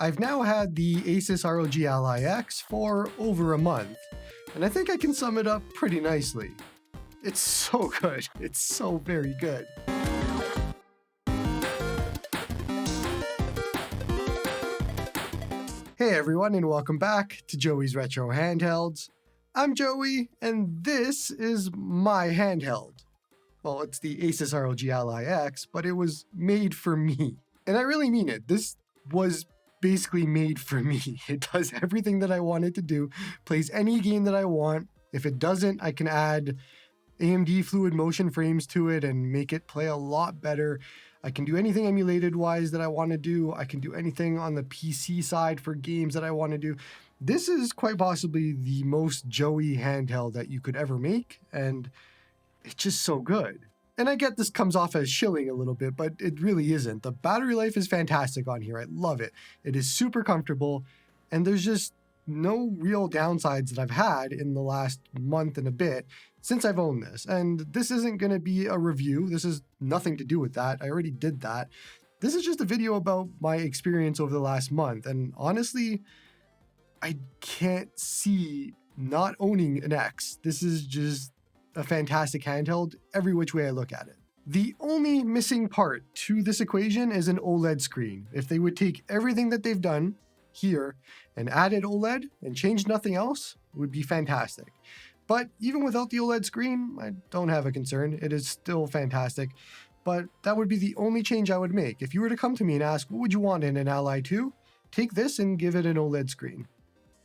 I've now had the Asus ROG Ally X for over a month, and I think I can sum it up pretty nicely. It's so good. It's so very good. Hey everyone, and welcome back to Joey's Retro Handhelds. I'm Joey, and this is my handheld. Well, it's the Asus ROG Ally X, but it was made for me. And I really mean it. This was basically made for me. It does everything that I want it to do, plays any game that I want. If it doesn't, I can add AMD fluid motion frames to it and make it play a lot better. I can do anything emulated wise that I want to do. I can do anything on the PC side for games that I want to do. This is quite possibly the most Joey handheld that you could ever make, and it's just so good. And I get this comes off as shilling a little bit, but it really isn't. The battery life is fantastic on here. I love it. It is super comfortable, and there's just no real downsides that I've had in the last month and a bit since I've owned this. And this isn't going to be a review. This is nothing to do with that. I already did that. This is just a video about my experience over the last month. And honestly, I can't see not owning an X. This is just a fantastic handheld every which way I look at it. The only missing part to this equation is an OLED screen. If they would take everything that they've done here and added OLED and change nothing else, it would be fantastic. But even without the OLED screen, I don't have a concern. It is still fantastic, but that would be the only change I would make. If you were to come to me and ask, what would you want in an Ally 2? Take this and give it an OLED screen.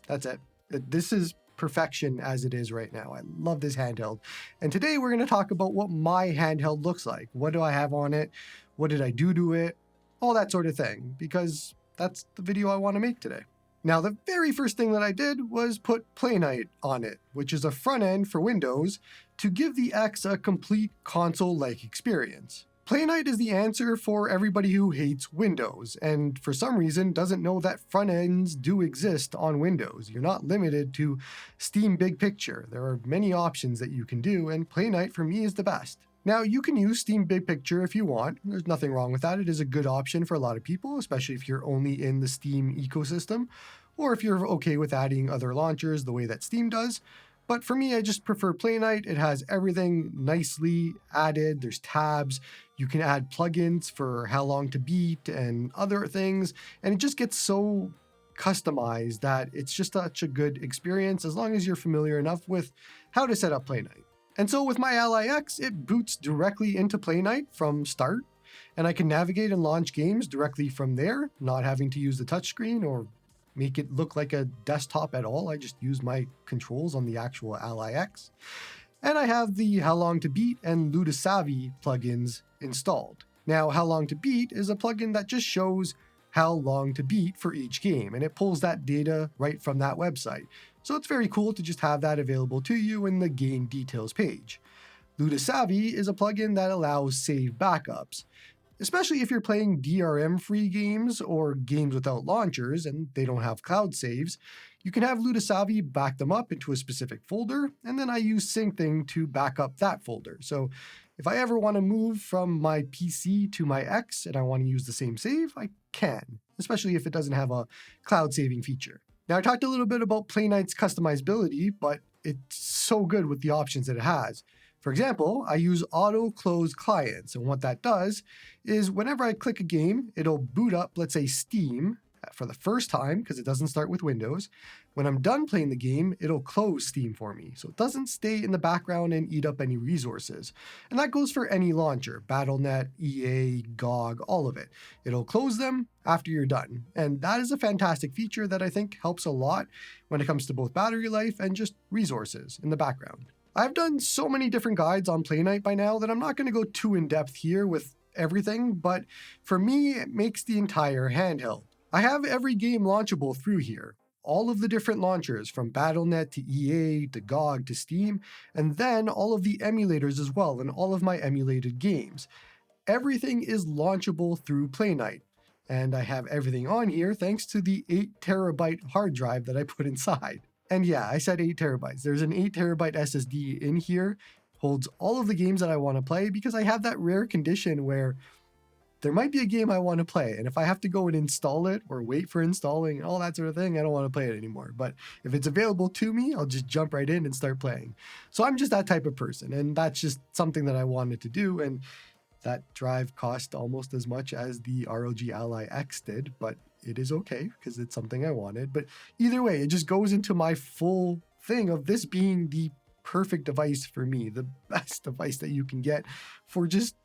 That's it. This is perfection as it is right now. I love this handheld. And today we're going to talk about what my handheld looks like. What do I have on it? What did I do to it? All that sort of thing, because that's the video I want to make today. Now, the very first thing that I did was put Playnite on it, which is a front end for Windows to give the X a complete console-like experience. Playnite is the answer for everybody who hates Windows, and for some reason doesn't know that front ends do exist on Windows. You're not limited to Steam Big Picture. There are many options that you can do, and Playnite for me is the best. Now, you can use Steam Big Picture if you want. There's nothing wrong with that. It is a good option for a lot of people, especially if you're only in the Steam ecosystem, or if you're okay with adding other launchers the way that Steam does. But for me, I just prefer Playnite. It has everything nicely added. There's tabs. You can add plugins for how long to beat and other things. And it just gets so customized that it's just such a good experience as long as you're familiar enough with how to set up Playnite. And so with my Ally X, it boots directly into Playnite from start. And I can navigate and launch games directly from there, not having to use the touchscreen or make it look like a desktop at all. I just use my controls on the actual Ally X. And I have the How Long to Beat and Ludosavvy plugins installed. Now, How Long to Beat is a plugin that just shows how long to beat for each game, and it pulls that data right from that website. So it's very cool to just have that available to you in the game details page. Ludosavvy is a plugin that allows save backups. Especially if you're playing DRM-free games or games without launchers and they don't have cloud saves, you can have Ludosavvy back them up into a specific folder, and then I use SyncThing to back up that folder. So if I ever want to move from my PC to my X and I want to use the same save, I can, especially if it doesn't have a cloud saving feature. Now, I talked a little bit about Playnite's customizability, but it's so good with the options that it has. For example, I use auto close clients, and what that does is whenever I click a game, it'll boot up, let's say Steam, for the first time because it doesn't start with Windows. When I'm done playing the game, it'll close Steam for me, so it doesn't stay in the background and eat up any resources. And that goes for any launcher, Battle.net, EA, GOG, all of it. It'll close them after you're done, and that is a fantastic feature that I think helps a lot when it comes to both battery life and just resources in the background. I've done so many different guides on Playnite by now that I'm not going to go too in-depth here with everything, but for me, it makes the entire handheld. I have every game launchable through here, all of the different launchers from Battle.net to EA to GOG to Steam, and then all of the emulators as well and all of my emulated games. Everything is launchable through Playnite, and I have everything on here thanks to the 8 terabyte hard drive that I put inside. And yeah, I said 8 terabytes. There's an 8 terabyte SSD in here, holds all of the games that I want to play because I have that rare condition where there might be a game I want to play. And if I have to go and install it or wait for installing and all that sort of thing, I don't want to play it anymore. But if it's available to me, I'll just jump right in and start playing. So I'm just that type of person. And that's just something that I wanted to do. And that drive cost almost as much as the ROG Ally X did, but it is okay because it's something I wanted. But either way, it just goes into my full thing of this being the perfect device for me, the best device that you can get for just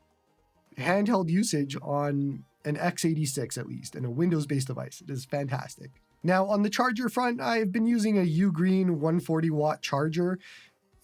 handheld usage on an x86 at least, and a Windows-based device. It is fantastic. Now on the charger front, I've been using a Ugreen 140 watt charger.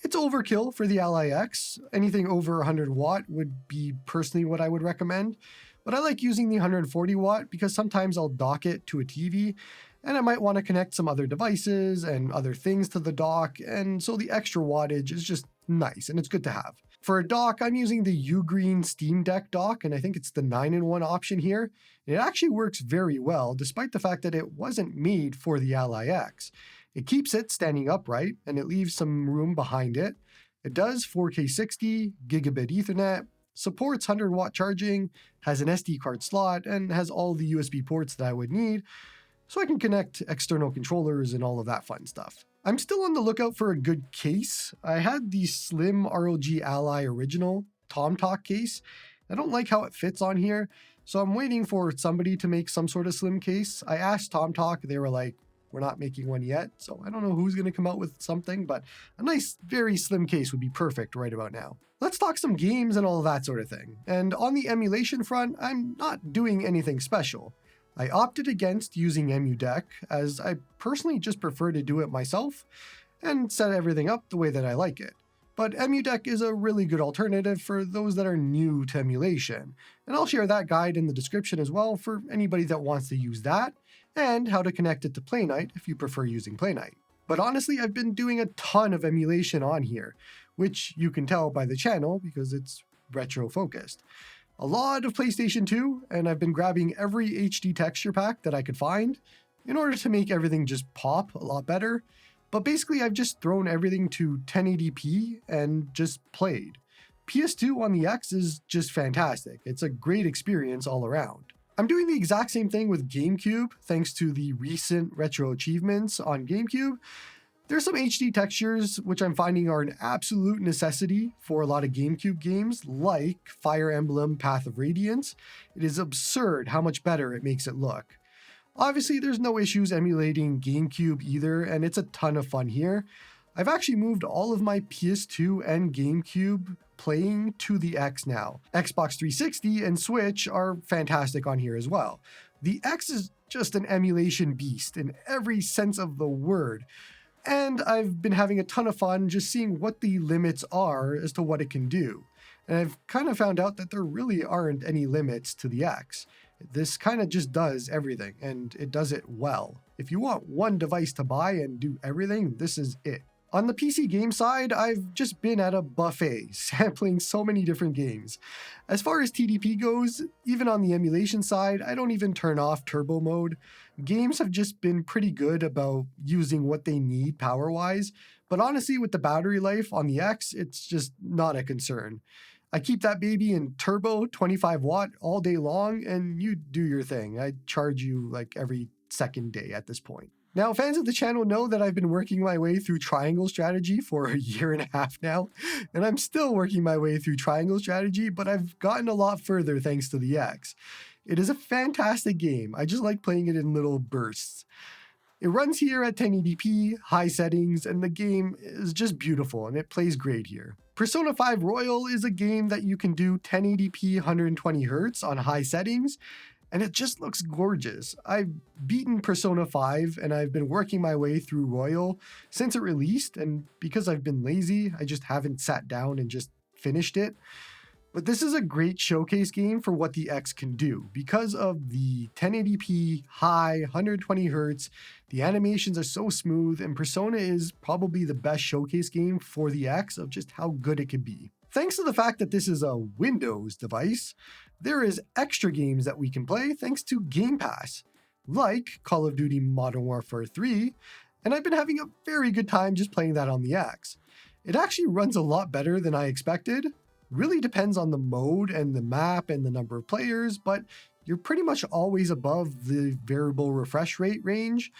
It's overkill for the Ally X. Anything over 100 watt would be personally what I would recommend. But I like using the 140 watt because sometimes I'll dock it to a TV and I might want to connect some other devices and other things to the dock. And so the extra wattage is just nice and it's good to have. For a dock, I'm using the Ugreen Steam Deck dock, and I think it's the 9-in-1 option here. And it actually works very well, despite the fact that it wasn't made for the Ally X. It keeps it standing upright and it leaves some room behind it. It does 4K 60, gigabit Ethernet, supports 100 watt charging, has an SD card slot, and has all the USB ports that I would need, so I can connect external controllers and all of that fun stuff. I'm still on the lookout for a good case. I had the slim ROG Ally Original TomTalk case. I don't like how it fits on here, so I'm waiting for somebody to make some sort of slim case. I asked TomTalk, they were like, we're not making one yet, so I don't know who's going to come out with something, but a nice, very slim case would be perfect right about now. Let's talk some games and all of that sort of thing. And on the emulation front, I'm not doing anything special. I opted against using EmuDeck, as I personally just prefer to do it myself and set everything up the way that I like it. But EmuDeck is a really good alternative for those that are new to emulation, and I'll share that guide in the description as well for anybody that wants to use that, and how to connect it to Playnite if you prefer using Playnite. But honestly, I've been doing a ton of emulation on here, which you can tell by the channel because it's retro focused. A lot of PlayStation 2, and I've been grabbing every HD texture pack that I could find in order to make everything just pop a lot better. But basically, I've just thrown everything to 1080p and just played. PS2 on the X is just fantastic. It's a great experience all around. I'm doing the exact same thing with GameCube, thanks to the recent retro achievements on GameCube. There's some HD textures, which I'm finding are an absolute necessity for a lot of GameCube games, like Fire Emblem Path of Radiance. It is absurd how much better it makes it look. Obviously, there's no issues emulating GameCube either, and it's a ton of fun here. I've actually moved all of my PS2 and GameCube playing to the X now. Xbox 360 and Switch are fantastic on here as well. The X is just an emulation beast in every sense of the word. And I've been having a ton of fun just seeing what the limits are as to what it can do. And I've kind of found out that there really aren't any limits to the X. This kind of just does everything, and it does it well. If you want one device to buy and do everything, this is it. On the PC game side, I've just been at a buffet, sampling so many different games. As far as TDP goes, even on the emulation side, I don't even turn off turbo mode. Games have just been pretty good about using what they need power-wise, but honestly, with the battery life on the X, it's just not a concern. I keep that baby in turbo 25 watt all day long, and you do your thing. I charge you like every second day at this point. Now, fans of the channel know that I've been working my way through triangle strategy for a year and a half now, and I'm still working my way through triangle strategy, but I've gotten a lot further thanks to the X. It is a fantastic game. I just like playing it in little bursts. It runs here at 1080p, high settings, and the game is just beautiful, and it plays great here. Persona 5 Royal is a game that you can do 1080p 120Hz on high settings, and it just looks gorgeous. I've beaten Persona 5, and I've been working my way through Royal since it released, and because I've been lazy, I just haven't sat down and just finished it. But this is a great showcase game for what the X can do. Because of the 1080p, high, 120Hz, the animations are so smooth, and Persona is probably the best showcase game for the X of just how good it can be. Thanks to the fact that this is a Windows device, there is extra games that we can play thanks to Game Pass, like Call of Duty Modern Warfare 3, and I've been having a very good time just playing that on the X. It actually runs a lot better than I expected. really depends on the mode and the map and the number of players, but you're pretty much always above the variable refresh rate range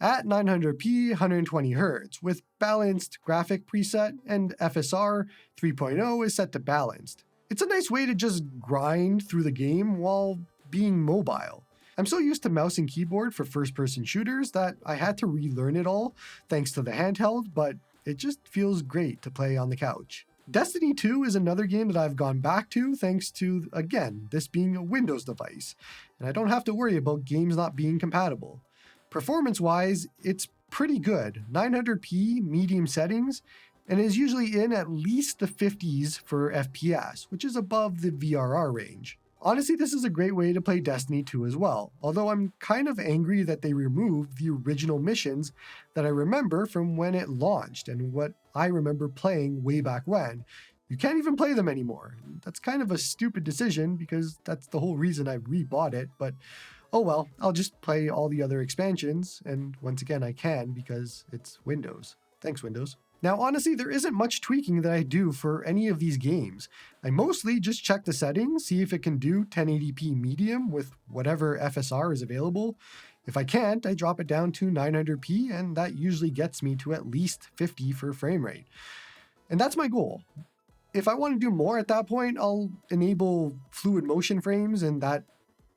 at 900p 120Hz with balanced graphic preset, and FSR 3.0 is set to balanced. It's a nice way to just grind through the game while being mobile. I'm so used to mouse and keyboard for first-person shooters that I had to relearn it all thanks to the handheld, but it just feels great to play on the couch. Destiny 2 is another game that I've gone back to thanks to, again, this being a Windows device, and I don't have to worry about games not being compatible. Performance-wise, it's pretty good, 900p medium settings, and is usually in at least the 50s for FPS, which is above the VRR range. Honestly, this is a great way to play Destiny 2 as well, although I'm kind of angry that they removed the original missions that I remember from when it launched and what I remember playing way back when. You can't even play them anymore. That's kind of a stupid decision because that's the whole reason I rebought it, but oh well, I'll just play all the other expansions, and once again I can because it's Windows. Thanks, Windows. Now, honestly, there isn't much tweaking that I do for any of these games. I mostly just check the settings, see if it can do 1080p medium with whatever FSR is available. If I can't, I drop it down to 900p, and that usually gets me to at least 50 for frame rate. And that's my goal. If I want to do more at that point, I'll enable fluid motion frames, and that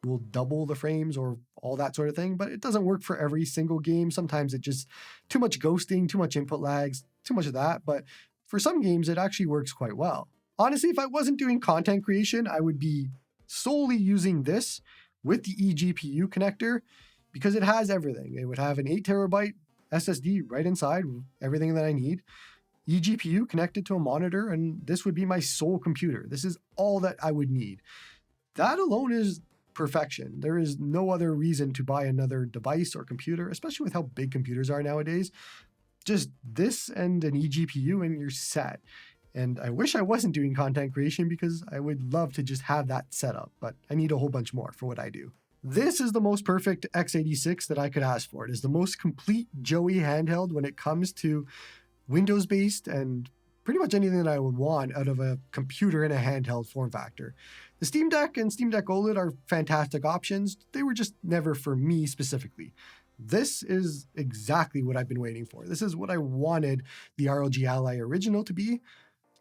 will double the frames or all that sort of thing, but it doesn't work for every single game. Sometimes it just too much ghosting, too much input lags, too much of that, but for some games it actually works quite well. Honestly, if I wasn't doing content creation, I would be solely using this with the eGPU connector because it has everything. It would have an 8TB SSD right inside, everything that I need, eGPU connected to a monitor, and this would be my sole computer. This is all that I would need. That alone is perfection. There is no other reason to buy another device or computer, especially with how big computers are nowadays. Just this and an eGPU and you're set. And I wish I wasn't doing content creation because I would love to just have that set up, but I need a whole bunch more for what I do. This is the most perfect x86 that I could ask for. It is the most complete Joey handheld when it comes to Windows-based and pretty much anything that I would want out of a computer in a handheld form factor. The Steam Deck and Steam Deck OLED are fantastic options. They were just never for me specifically. This is exactly what I've been waiting for. This is what I wanted the ROG Ally Original to be. It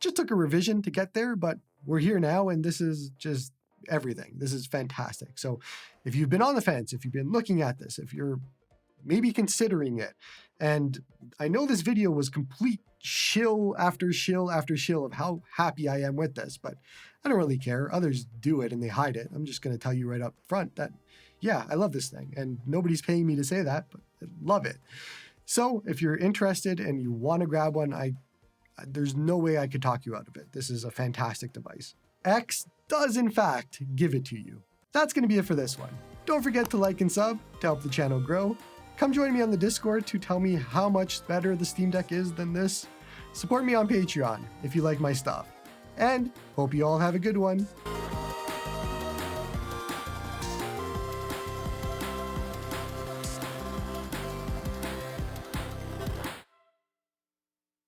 just took a revision to get there, but we're here now, and this is just everything. This is fantastic. So if you've been on the fence, if you've been looking at this, if you're maybe considering it, and I know this video was complete shill after shill after shill of how happy I am with this, but I don't really care. Others do it and they hide it. I'm just going to tell you right up front that, yeah, I love this thing, and nobody's paying me to say that, but I love it. So if you're interested and you want to grab one, there's no way I could talk you out of it. This is a fantastic device. X does in fact give it to you. That's going to be it for this one. Don't forget to like and sub to help the channel grow. Come join me on the Discord to tell me how much better the Steam Deck is than this. Support me on Patreon if you like my stuff. And hope you all have a good one.